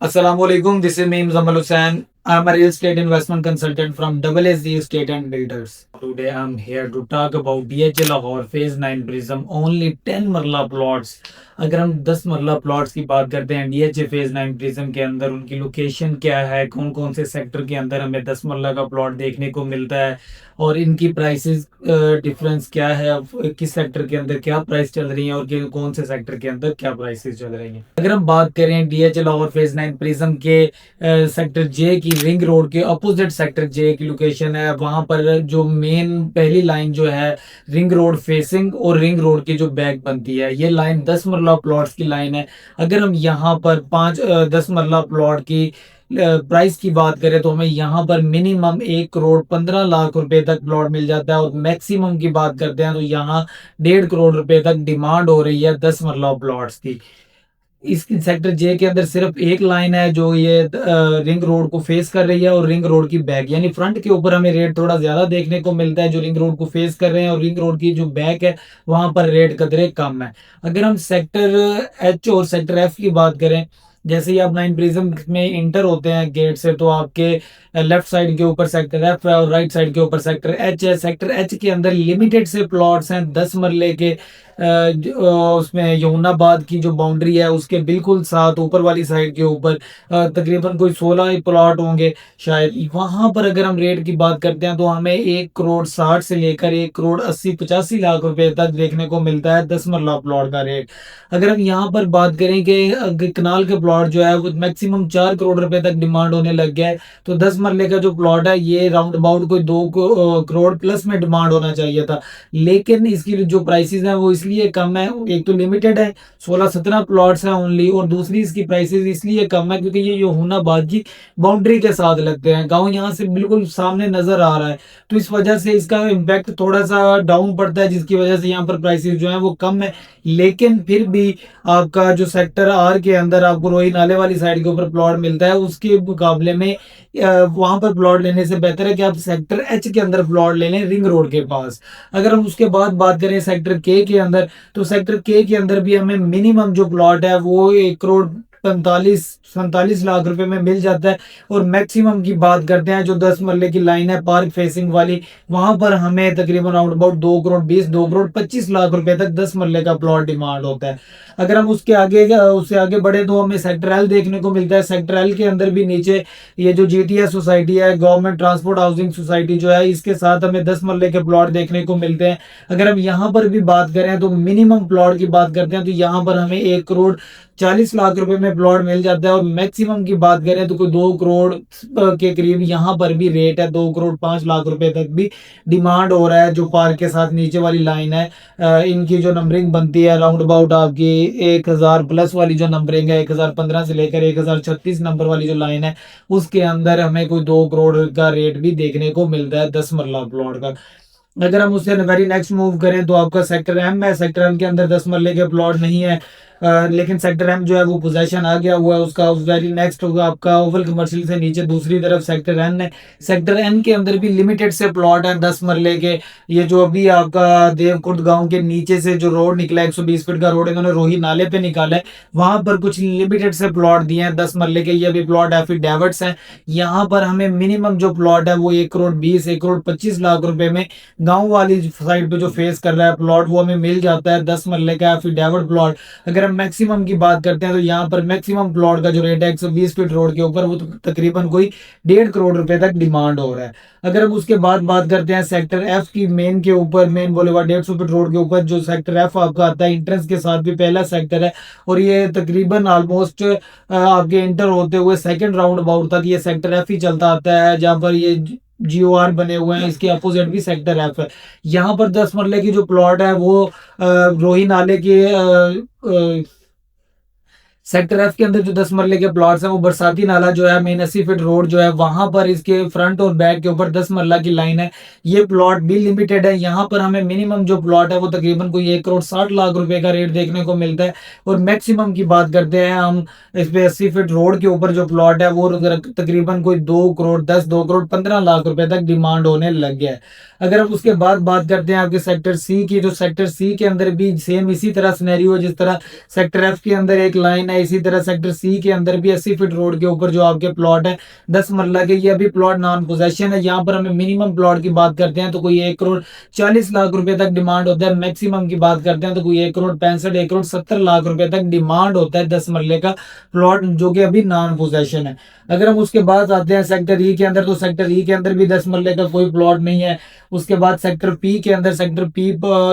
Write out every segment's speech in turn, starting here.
Assalamualaikum. This is Meem Zamal Hussain. I'm a real estate investment consultant from SSD Estate and Builders. Today I'm here to talk about DHL Lahore Phase 9 Prism. Only 10 मरला plots. अगर हम 10 मरला plots की बात करते हैं DHA phase 9 prism के अंदर, उनकी लोकेशन क्या है, कौन कौन से सेक्टर के अंदर हमें 10 मरला का प्लॉट देखने को मिलता है और इनकी प्राइसेस डिफरेंस क्या है, अब किस सेक्टर के अंदर क्या प्राइस चल रही है और कौन से सेक्टर के अंदर क्या प्राइसेस चल रही हैं. अगर हम बात करें DHL और फेज 9 प्रिज्म के सेक्टर जे की, रिंग रोड के अपोजिट सेक्टर जे की लोकेशन है. वहां पर जो मेन पहली लाइन जो है रिंग रोड फेसिंग और रिंग रोड की जो बैक बनती है, ये लाइन 10 मरला प्लॉट्स की लाइन है. अगर हम यहाँ पर 10 मरला प्लॉट की प्राइस की बात करें तो हमें यहाँ पर मिनिमम 1 करोड़ 15 लाख रुपए तक प्लॉट मिल जाता है और मैक्सिमम की बात करते हैं तो यहाँ 1.5 करोड़ रुपए तक डिमांड हो रही है 10 मरला प्लॉट्स की. इस सेक्टर जे के अंदर सिर्फ एक लाइन है जो ये रिंग रोड को फेस कर रही है और रिंग रोड की बैक, यानी फ्रंट के ऊपर हमें रेट थोड़ा ज्यादा देखने को मिलता है जो रिंग रोड को फेस कर रहे हैं, और रिंग रोड की जो बैक है वहां पर रेट कदरे कम है. अगर हम सेक्टर एच और सेक्टर एफ की बात करें, जैसे ही आप 9 प्रिज्म में इंटर होते हैं गेट से, तो आपके लेफ्ट साइड के ऊपर सेक्टर एफ है और राइट साइड के ऊपर सेक्टर एच है. सेक्टर एच के अंदर लिमिटेड से प्लॉट्स हैं 10 मरले के. उसमें यमुनाबाद की जो बाउंड्री है उसके बिल्कुल साथ ऊपर वाली साइड के ऊपर तकरीबन कोई 16 प्लॉट होंगे शायद. वहां पर अगर हम रेट की बात करते हैं तो हमें 1 करोड़ 60 से लेकर 1 करोड़ 80 85 लाख रुपए तक देखने को मिलता है 10 मरला प्लॉट का रेट. अगर हम यहाँ पर बात करें कि कनाल के प्लॉट जो है वो मैक्सिमम 4 करोड़ रुपए तक डिमांड होने लग गया है, तो 10 मरले का जो प्लॉट है ये राउंड अबाउट कोई 2 करोड़ प्लस में डिमांड होना चाहिए था. लेकिन इसकी जो प्राइसेस हैं वो इसलिए कम है, एक तो लिमिटेड है, 16-17 प्लॉट्स हैं ओनली, और दूसरी इसकी प्राइसेस इसलिए कम है क्योंकि ये यमुनाबाद की बाउंड्री के साथ लगते हैं. गांव यहाँ से बिल्कुल सामने नजर आ रहा है, तो इस वजह से इसका इम्पैक्ट थोड़ा सा डाउन पड़ता है, जिसकी वजह से यहाँ पर प्राइसेस जो है वो कम है. लेकिन फिर भी आपका जो सेक्टर आर के अंदर आपको रोही नाले वाली साइड के ऊपर प्लॉट मिलता है, उसके मुकाबले में वहां पर प्लॉट लेने से बेहतर है कि आप सेक्टर एच के अंदर प्लॉट ले लें रिंग रोड के पास. अगर हम उसके बाद बात करें सेक्टर के अंदर, तो सेक्टर के अंदर भी हमें मिनिमम जो प्लॉट है वो 1 करोड़ 45-47 लाख रुपए में मिल जाता है. और मैक्सिमम की बात करते हैं जो 10 मरले की लाइन है पार्क फेसिंग वाली, वहां पर हमें तकरीबन राउंड अबाउट 2 करोड़ 20 2 करोड़ 25 लाख रुपए तक 10 मरले का प्लॉट डिमांड होता है. अगर हम उससे आगे बढ़े तो हमें सेक्टर एल देखने को मिलता है. सेक्टर एल के अंदर भी नीचे ये जो जीटीएस सोसाइटी है, गवर्नमेंट ट्रांसपोर्ट हाउसिंग सोसाइटी जो है, इसके साथ हमें 10 मरले के प्लॉट देखने को मिलते हैं. अगर हम यहाँ पर भी बात करें तो मिनिमम प्लॉट की बात करते हैं तो यहाँ पर हमें 1 करोड़ 40 लाख रुपए में प्लॉट मिल जाता है, और मैक्सिमम की बात करें तो कोई 2 करोड़ के करीब यहाँ पर भी रेट है. 2 करोड़ 5 लाख रुपए तक भी डिमांड हो रहा है. जो पार्क के साथ नीचे वाली लाइन है, इनकी जो नंबरिंग बनती है राउंड अबाउट आपकी 1000 प्लस वाली जो नंबरिंग है, 1015 से लेकर 1036 नंबर वाली जो लाइन है, उसके अंदर हमें कोई 2 करोड़ का रेट भी देखने को मिलता है 10 मरला प्लॉट का. अगर हम उससे वेरी नेक्स्ट मूव करें तो आपका सेक्टर एम है. सेक्टर एम के अंदर 10 मरले के प्लॉट नहीं है, लेकिन सेक्टर एम जो है वो पोजेशन आ गया हुआ है उसका. वेरी नेक्स्ट होगा आपका ओवल कमर्शियल से नीचे दूसरी तरफ सेक्टर एन है. सेक्टर एन के अंदर भी लिमिटेड से प्लॉट है 10 मरले के. ये जो अभी आपका देवकुर्द गांव के नीचे से जो रोड निकला है, 120 फीट का रोड इन्होंने रोही नाले पे निकाला है, वहां पर कुछ लिमिटेड से प्लॉट दिए हैं 10 मरले के. ये भी प्लॉट एफिडेविट्स हैं. यहाँ पर हमें मिनिमम जो प्लॉट है वो 1 करोड़ 20 1 करोड़ 25 लाख रुपए में गांव वाली साइड पे जो फेस कर रहा है प्लॉट, वो हमें मिल जाता है 10 मरले का एफिडेविट प्लॉट. अगर हम मैक्सिमम की बात करते हैं तो यहाँ पर मैक्सिमम प्लॉट का जो रेट है 120 फीट रोड के ऊपर, वो तकरीबन कोई 1.5 करोड़ रुपए तक डिमांड हो रहा है. अगर हम उसके बाद बात करते हैं सेक्टर एफ की, मेन के ऊपर, मेन बोलेवार्ड 150 फीट रोड के ऊपर जो सेक्टर एफ आपका आता है, इंट्रेंस के साथ भी पहला सेक्टर है, और ये तकरीबन ऑलमोस्ट आपके इंटर होते हुए सेकंड राउंड अबाउट तक ये सेक्टर एफ ही चलता आता है, जहां पर ये जीओआर बने हुए हैं. इसके अपोजिट भी सेक्टर एफ है. यहाँ पर 10 मरले की जो प्लॉट है वो रोही नाले के सेक्टर एफ के अंदर जो 10 मरले के प्लॉट्स हैं वो बरसाती नाला जो है, मेन 80 फीट रोड जो है, वहां पर इसके फ्रंट और बैक के ऊपर 10 मरला की लाइन है. ये प्लॉट भी लिमिटेड है. यहाँ पर हमें मिनिमम जो प्लॉट है वो तकरीबन कोई 1 करोड़ 60 लाख रुपए का रेट देखने को मिलता है, और मैक्सिमम की बात करते हैं हम इस पे 80 फीट रोड के ऊपर जो प्लॉट है वो तकरीबन कोई 2 करोड़ 10 2 करोड़ 15 लाख रुपए तक डिमांड होने लग गया है. अगर हम उसके बाद बात करते हैं आपके सेक्टर सी की, तो सेक्टर सी के अंदर भी सेम इसी तरह सिनेरियो है जिस तरह सेक्टर एफ के अंदर एक लाइन है। इसी तरह सेक्टर सी के अंदर भी 80 फीट रोड के ऊपर जो आपके प्लॉट है 10 मरला के, ये अभी प्लॉट नॉन पोजेशन है। यहाँ पर हमें मिनिमम प्लॉट की बात करते हैं तो कोई 1 करोड़ 40 लाख रुपए तक डिमांड होता है। मैक्सिमम की बात करते हैं तो कोई 1 करोड़ 65 1 करोड़ 70 लाख रुपए तक डिमांड होता है 10 मरले का प्लॉट, जो कि अभी नॉन पोजेशन है। अगर हम उसके बाद आते हैं सेक्टर ई के अंदर, तो सेक्टर ई के अंदर भी 10 मरले का कोई प्लॉट नहीं है। उसके बाद सेक्टर पी के अंदर, सेक्टर पी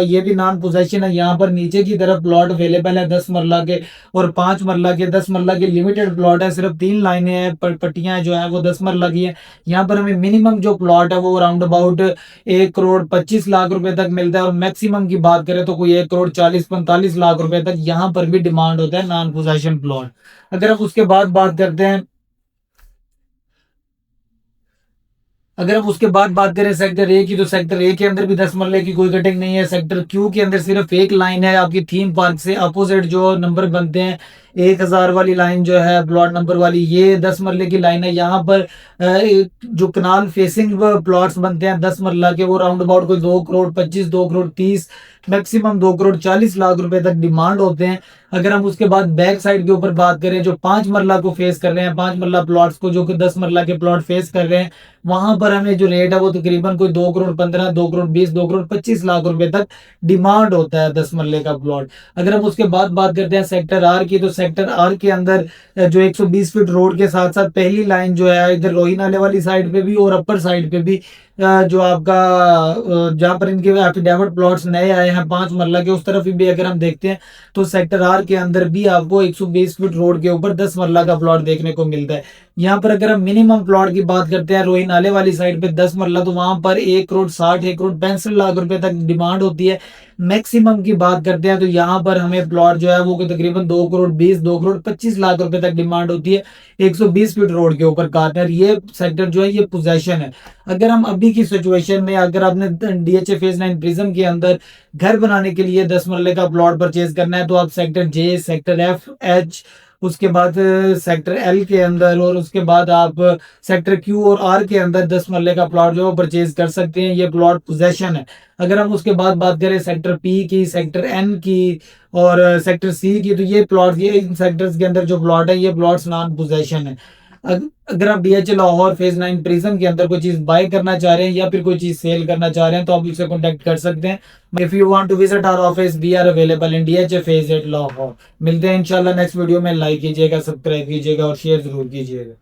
ये भी नॉन पोजेशन है। यहाँ पर नीचे की तरफ प्लॉट अवेलेबल है 10 मरला के और 5 मरला के। 10 मरला के लिमिटेड प्लॉट है, सिर्फ 3 लाइनें हैं, पट्टियां जो है वो 10 मरला की है। यहाँ पर हमें मिनिमम जो प्लॉट है वो अराउंड अबाउट 1 करोड़ 25 लाख रुपए तक मिलता है, और मैक्सिमम की बात करें तो कोई 1 करोड़ 40 45 लाख रुपए तक यहाँ पर भी डिमांड होता है नॉन पोजेशन प्लॉट। अगर हम उसके बाद बात करते हैं, अगर हम उसके बाद बात करें सेक्टर ए की, तो सेक्टर ए के अंदर भी 10 मरले की कोई कटिंग नहीं है। सेक्टर क्यू के अंदर सिर्फ एक लाइन है आपकी थीम पार्क से अपोजिट, जो नंबर बनते हैं 1000 वाली लाइन जो है प्लॉट नंबर वाली, ये 10 मरले की लाइन है। यहाँ पर जो कनाल फेसिंग प्लॉट्स बनते हैं 10 मरला के, वो राउंड अबाउट कोई 2 करोड़ 25 2 करोड़ 30 मैक्सिमम 2 करोड़ 40 लाख रुपए तक डिमांड होते हैं। अगर हम उसके बाद बैक साइड के ऊपर बात करें, जो 5 मरला को फेस कर रहे हैं, 5 मरला प्लॉट्स को जो कि 10 मरला के प्लॉट फेस कर रहे हैं, वहां पर हमें जो रेट है वो तकरीबन कोई 2 करोड़ 15 2 करोड़ 20 2 करोड़ 25 लाख रुपए तक डिमांड होता है 10 मरले का प्लॉट। अगर हम उसके बाद बात करते हैं सेक्टर आर की, तो सेक्टर आर के अंदर जो 120 फीट रोड के साथ साथ पहली लाइन जो है इधर रोही नाले वाली साइड पे भी और अपर साइड पे भी जो आपका जहाँ पर इनके एफिडेविट प्लॉट्स नए आए हैं 5 मरला के, उस तरफ भी अगर हम देखते हैं तो सेक्टर आर के अंदर भी आपको 120 फीट रोड के ऊपर 10 मरला का प्लॉट देखने को मिलता है। यहाँ पर अगर हम मिनिमम प्लॉट की बात करते हैं रोही नाले वाली साइड पे 10 मरला, तो वहां पर 1 करोड़ 60 1 करोड़ 65 लाख रुपए तक डिमांड होती है। मैक्सिमम की बात करते हैं तो यहाँ पर हमें प्लॉट जो है वो तकरीबन 2 करोड़ 20 2 करोड़ 25 लाख रुपए तक डिमांड होती है 120 फीट रोड के ऊपर कार्नर। ये सेक्टर जो है ये पोजेशन है। अगर हम अभी की सिचुएशन में, अगर आपने डीएचए फेज 9 प्रिज्म के अंदर घर बनाने के लिए 10 मरले का प्लॉट परचेज करना है, तो आप सेक्टर जे, सेक्टर एफ, एच, उसके बाद सेक्टर एल के अंदर और उसके बाद आप सेक्टर क्यू और आर के अंदर 10 मरले का प्लॉट जो है परचेज कर सकते हैं। ये प्लॉट पोजेशन है। अगर हम उसके बाद बात करें सेक्टर पी की, सेक्टर एन की और सेक्टर सी की, तो ये प्लॉट, ये इन सेक्टर्स के अंदर जो प्लॉट है ये प्लॉट्स नॉन पोजेशन है। अगर आप डीएचए लाहौर फेज 9 प्रिज्म के अंदर कोई चीज बाय करना चाह रहे हैं या फिर कोई चीज सेल करना चाह रहे हैं तो आप उससे कॉन्टेक्ट कर सकते हैं। If you want to visit our office, we are available in DHA phase 8 Lahore. मिलते हैं इंशाल्लाह नेक्स्ट वीडियो में। लाइक कीजिएगा, सब्सक्राइब कीजिएगा और शेयर जरूर कीजिएगा।